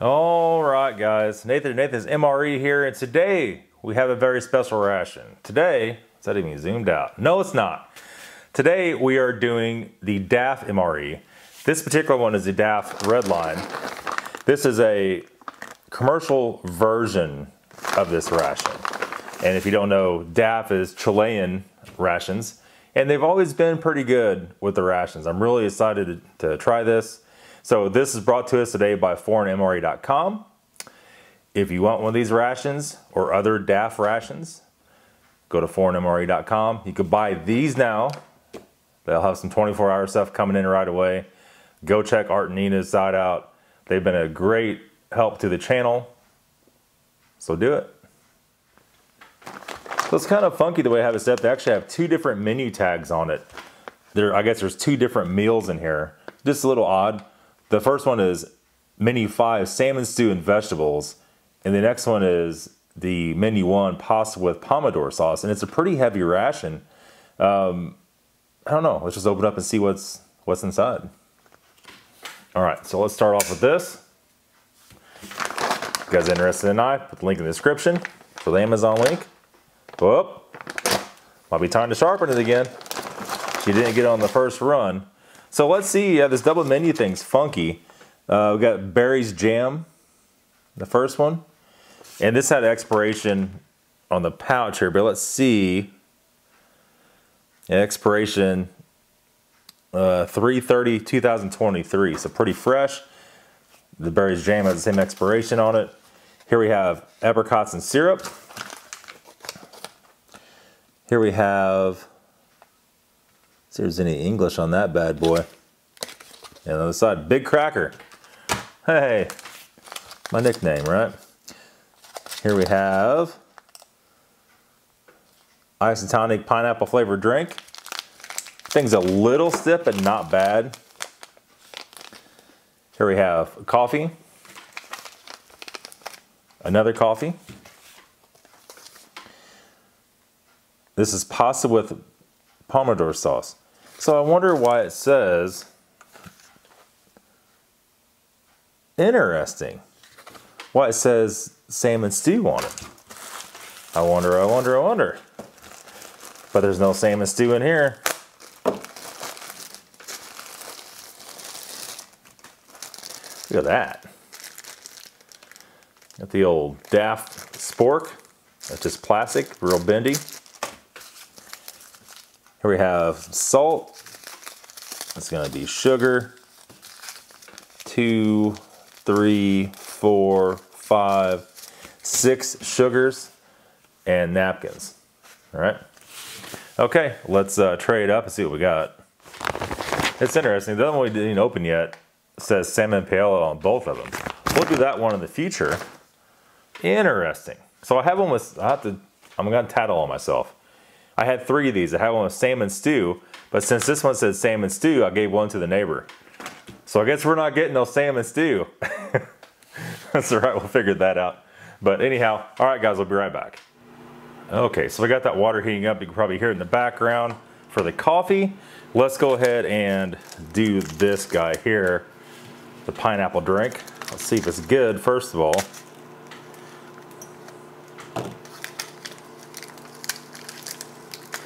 All right, guys. Nathan's MRE here, and today we have a very special ration. Today, is that even zoomed out? No, it's not. Today we are doing the DAFF MRE. This particular one is the DAFF Red Line. This is a commercial version of this ration. And if you don't know, DAFF is Chilean rations, and they've always been pretty good with the rations. I'm really excited to try this. So this is brought to us today by foreignmre.com. If you want one of these rations or other DAFF rations, go to foreignmre.com. You can buy these now. They'll have some 24-hour stuff coming in right away. Go check Art and Nina's side out. They've been a great help to the channel. So do it. So it's kind of funky the way I have it set up. They actually have two different menu tags on it. I guess there's two different meals in here. Just a little odd. The first one is menu 5, salmon stew and vegetables. And the next one is the menu 1, pasta with pomodoro sauce. And it's a pretty heavy ration. I don't know. Let's just open up and see what's inside. All right, so let's start off with this. If you guys are interested in a knife, put the link in the description for the Amazon link. Whoop. Might be time to sharpen it again. She didn't get it on the first run. So let's see, this double menu thing's funky. We got berries jam, the first one. And this had expiration on the pouch here, but let's see. Expiration 3/30/2023, so pretty fresh. The berries jam has the same expiration on it. Here we have apricots and syrup. Here we have, see if there's any English on that bad boy. And on the other side, Big Cracker. Hey, my nickname, right? Here we have isotonic pineapple flavored drink. Thing's a little stiff, but not bad. Here we have coffee. Another coffee. This is pasta with pomodoro sauce. So I wonder why it says, interesting, why it says salmon stew on it. I wonder. But there's no salmon stew in here. Look at that. Got the old DAFF spork. That's just plastic, real bendy. Here we have salt. It's going to be sugar. 2, 3, 4, 5, 6 sugars and napkins. All right. Okay, let's tray it up and see what we got. It's interesting. The other one we didn't open yet says salmon paella on both of them. We'll do that one in the future. Interesting. So I have one with, I'm going to tattle on myself. I had 3 of these. I had one with salmon stew, but since this one says salmon stew, I gave one to the neighbor. So I guess we're not getting no salmon stew. That's all right, we'll figure that out. But anyhow, all right guys, we'll be right back. Okay, so we got that water heating up. You can probably hear it in the background for the coffee. Let's go ahead and do this guy here, the pineapple drink. Let's see if it's good, first of all.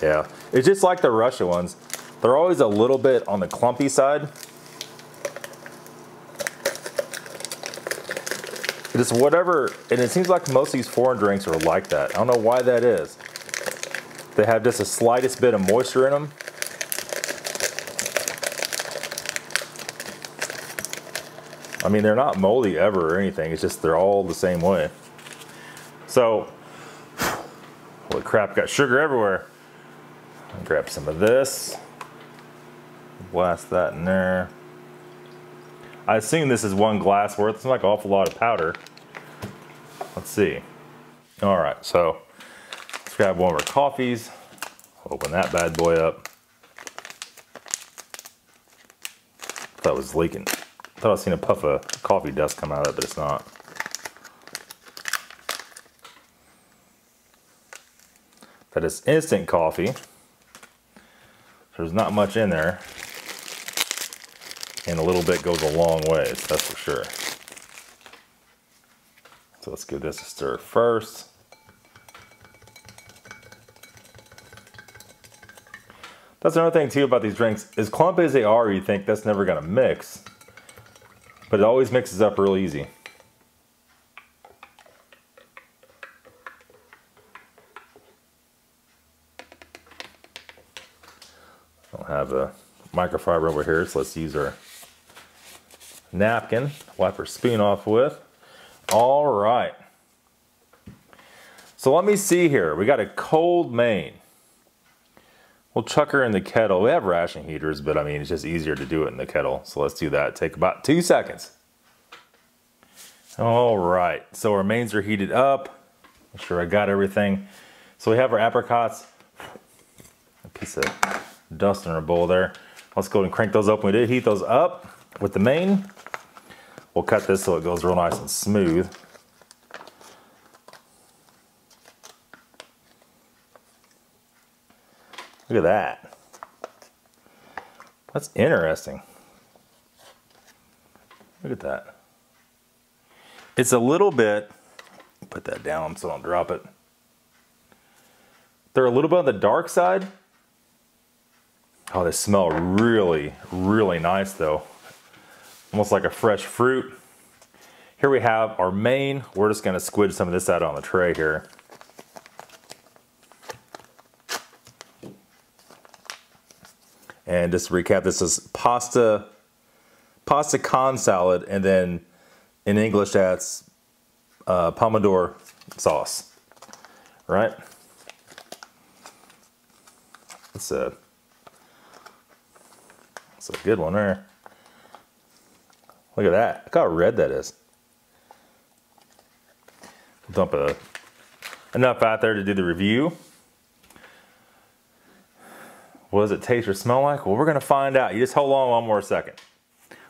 Yeah, it's just like the Russia ones. They're always a little bit on the clumpy side. Just whatever, and it seems like most of these foreign drinks are like that. I don't know why that is. They have just the slightest bit of moisture in them. I mean, they're not moldy ever or anything. It's just they're all the same way. So, holy crap, got sugar everywhere. I'll grab some of this. Blast that in there. I assume this is 1 glass worth. It's like an awful lot of powder. Let's see. All right, so let's grab one of our coffees. Open that bad boy up. Thought it was leaking. Thought I was seeing a puff of coffee dust come out of it, but it's not. That is instant coffee. There's not much in there. And a little bit goes a long ways, that's for sure. So let's give this a stir first. That's another thing too about these drinks. As clumpy as they are, you think that's never gonna mix. But it always mixes up real easy. I don't have a microfiber over here, so let's use our napkin, wipe our spoon off with. All right. So let me see here. We got a cold main. We'll chuck her in the kettle. We have ration heaters, but I mean, it's just easier to do it in the kettle. So let's do that. Take about 2 seconds. All right. So our mains are heated up. Make sure I got everything. So we have our apricots. A piece of dust in our bowl there. Let's go ahead and crank those open. We did heat those up with the main. We'll cut this so it goes real nice and smooth. Look at that. That's interesting. Look at that. It's a little bit, put that down so I don't drop it. They're a little bit on the dark side. Oh, they smell really, really nice though. Almost like a fresh fruit. Here we have our main. We're just gonna squidge some of this out on the tray here. And just to recap, this is pasta con salad, and then in English that's pomodoro sauce, right? That's a good one there. Look at that. Look how red that is. Dump enough out there to do the review. What does it taste or smell like? Well, we're gonna find out. You just hold on one more second.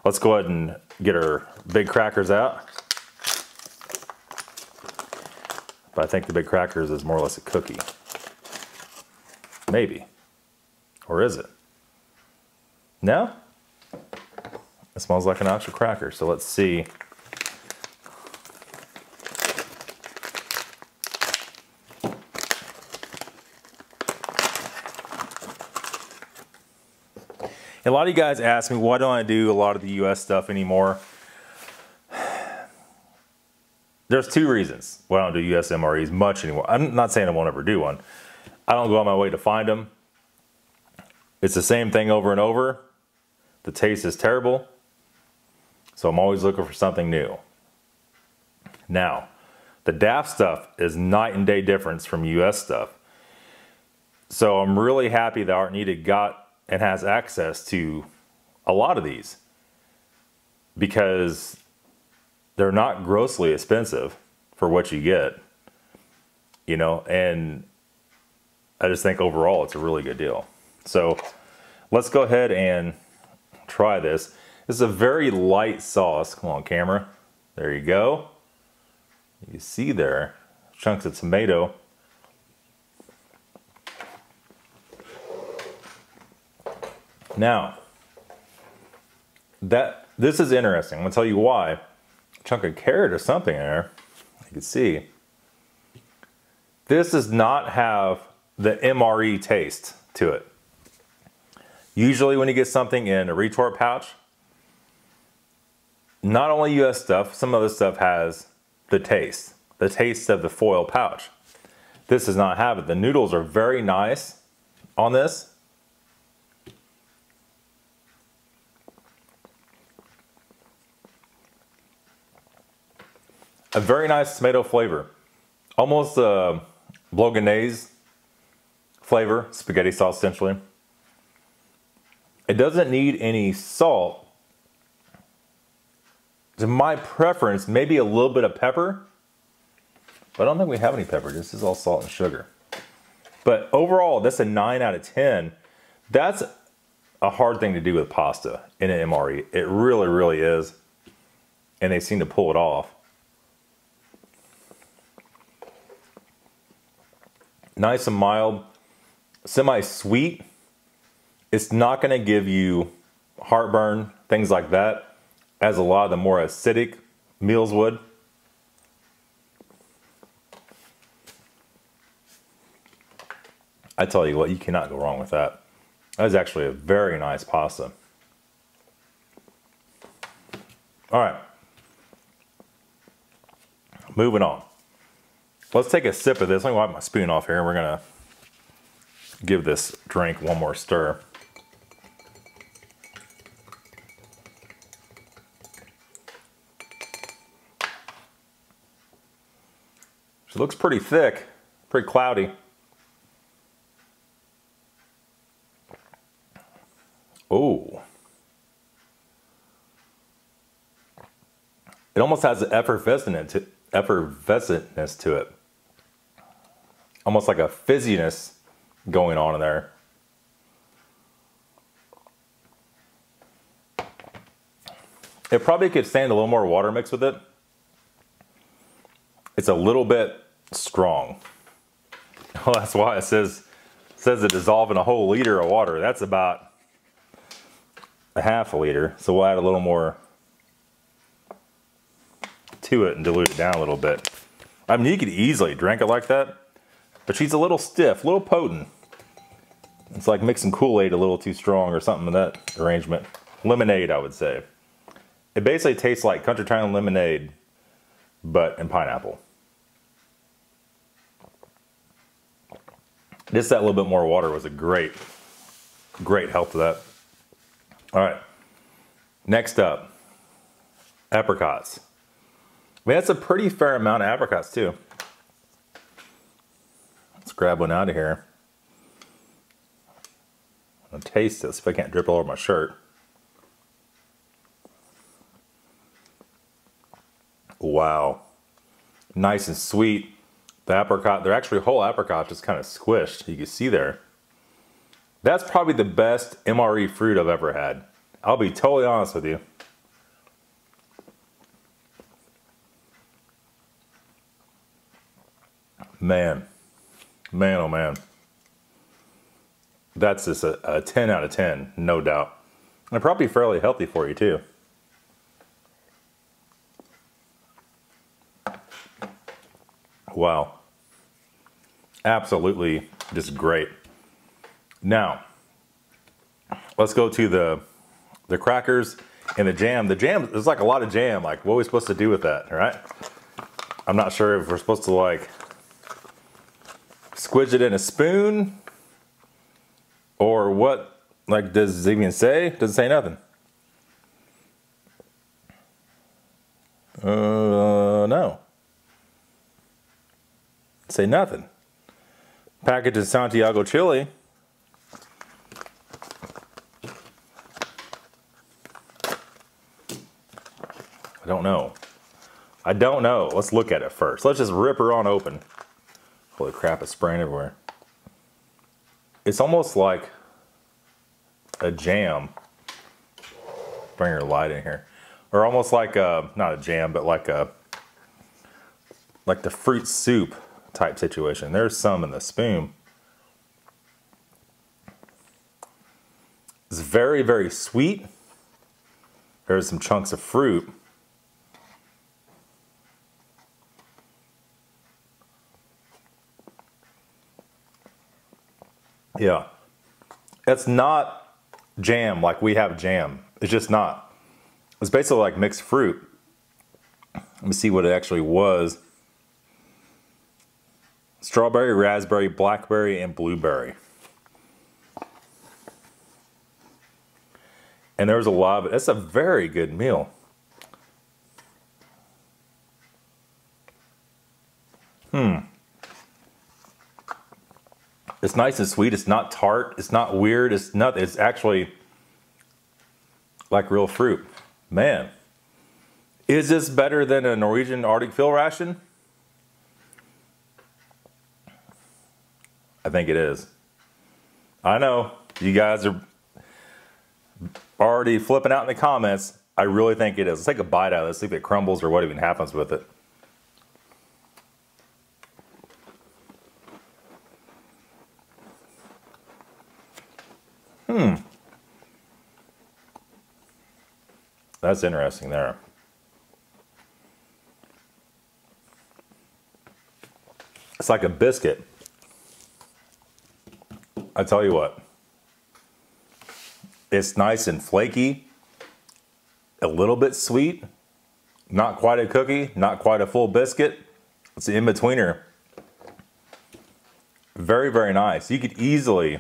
Let's go ahead and get our big crackers out. But I think the big crackers is more or less a cookie. Maybe. Or is it? No? It smells like an actual cracker, so let's see. A lot of you guys ask me, why don't I do a lot of the US stuff anymore? There's 2 reasons why I don't do US MREs much anymore. I'm not saying I won't ever do one. I don't go on my way to find them. It's the same thing over and over. The taste is terrible. So I'm always looking for something new. Now, the DAFF stuff is night and day difference from US stuff. So I'm really happy that Artnita got and has access to a lot of these, because they're not grossly expensive for what you get, you know, and I just think overall it's a really good deal. So let's go ahead and try this. This is a very light sauce. Come on, camera. There you go. You see there, chunks of tomato. Now, this is interesting. I'm gonna tell you why. A chunk of carrot or something in there. You can see. This does not have the MRE taste to it. Usually when you get something in a retort pouch, not only US stuff, some other stuff has the taste of the foil pouch. This does not have it. The noodles are very nice on this. A very nice tomato flavor. Almost a bolognese flavor, spaghetti sauce essentially. It doesn't need any salt. To my preference, maybe a little bit of pepper. But I don't think we have any pepper. This is all salt and sugar. But overall, that's a 9 out of 10. That's a hard thing to do with pasta in an MRE. It really, really is. And they seem to pull it off. Nice and mild, semi-sweet. It's not going to give you heartburn, things like that, as a lot of the more acidic meals would. I tell you what, you cannot go wrong with that. That is actually a very nice pasta. All right. Moving on. Let's take a sip of this. Let me wipe my spoon off here. We're going to give this drink one more stir. It looks pretty thick, pretty cloudy. Oh. It almost has an effervescentness to it. Almost like a fizziness going on in there. It probably could stand a little more water mixed with it. It's a little bit strong. Well, that's why it says to dissolve in a whole liter of water. That's about a half a liter. So we'll add a little more to it and dilute it down a little bit. I mean, you could easily drink it like that, but she's a little stiff, a little potent. It's like mixing Kool-Aid a little too strong or something in that arrangement. Lemonade, I would say. It basically tastes like Country Town lemonade, but in pineapple. Just that little bit more water was a great help to that. All right, next up, apricots. I mean, that's a pretty fair amount of apricots too. Let's grab one out of here. I'll taste this if I can't drip all over my shirt. Wow, nice and sweet. The apricot, they're actually whole apricots, just kind of squished. You can see there. That's probably the best MRE fruit I've ever had. I'll be totally honest with you. Man, oh man. That's just a 10 out of 10, no doubt. And probably fairly healthy for you too. Wow. Absolutely just great. Now, let's go to the crackers and the jam. The jam, there's like a lot of jam. Like, what are we supposed to do with that, right? I'm not sure if we're supposed to like squidge it in a spoon or what. Like, does it even say? Doesn't say nothing. No. Say nothing. Package of Santiago, Chile. I don't know. I don't know. Let's look at it first. Let's just rip her on open. Holy crap, it's spraying everywhere. It's almost like a jam. Bring your light in here. Or almost like a, not a jam, but like the fruit soup type situation. There's some in the spoon. It's very, very sweet. There's some chunks of fruit. Yeah. It's not jam like we have jam. It's just not. It's basically like mixed fruit. Let me see what it actually was. Strawberry, raspberry, blackberry, and blueberry. And there's a lot of it. It's a very good meal. It's nice and sweet. It's not tart. It's not weird. It's not. It's actually like real fruit. Man, is this better than a Norwegian Arctic Fill ration? I think it is. I know you guys are already flipping out in the comments. I really think it is. Let's take a bite out of this, see if it crumbles or what even happens with it. That's interesting there. It's like a biscuit. I tell you what, it's nice and flaky, a little bit sweet, not quite a cookie, not quite a full biscuit. It's an in-betweener. Very, very nice. You could easily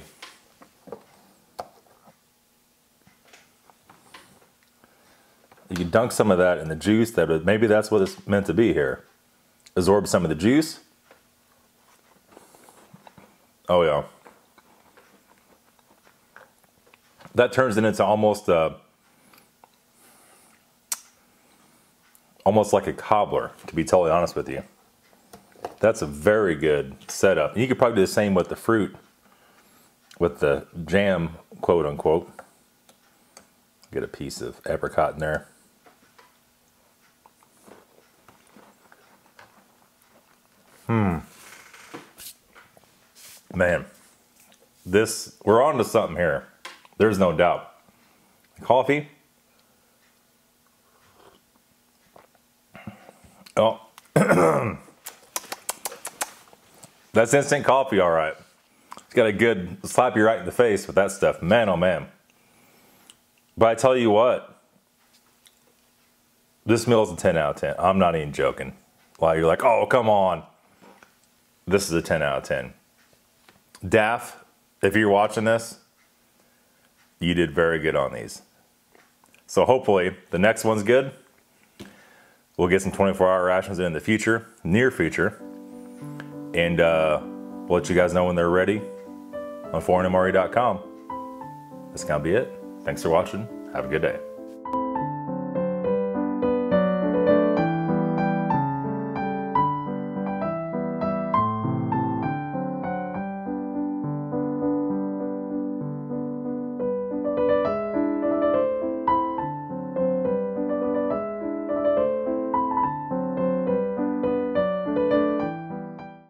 dunk some of that in the juice. Maybe that's what it's meant to be here. Absorb some of the juice. Oh yeah. That turns it into almost like a cobbler, to be totally honest with you. That's a very good setup. You could probably do the same with the fruit, with the jam, quote unquote. Get a piece of apricot in there. Man, we're on to something here. There's no doubt. Coffee. Oh, that's instant coffee, all right. It's got a good slap you right in the face with that stuff. Man, oh man. But I tell you what, this meal is a 10 out of 10. I'm not even joking. Like, you're like, oh, come on. This is a 10 out of 10. DAFF, if you're watching this, you did very good on these. So hopefully the next one's good. We'll get some 24-hour rations in the future, near future. And we'll let you guys know when they're ready on foreignmre.com. That's gonna be it. Thanks for watching. Have a good day.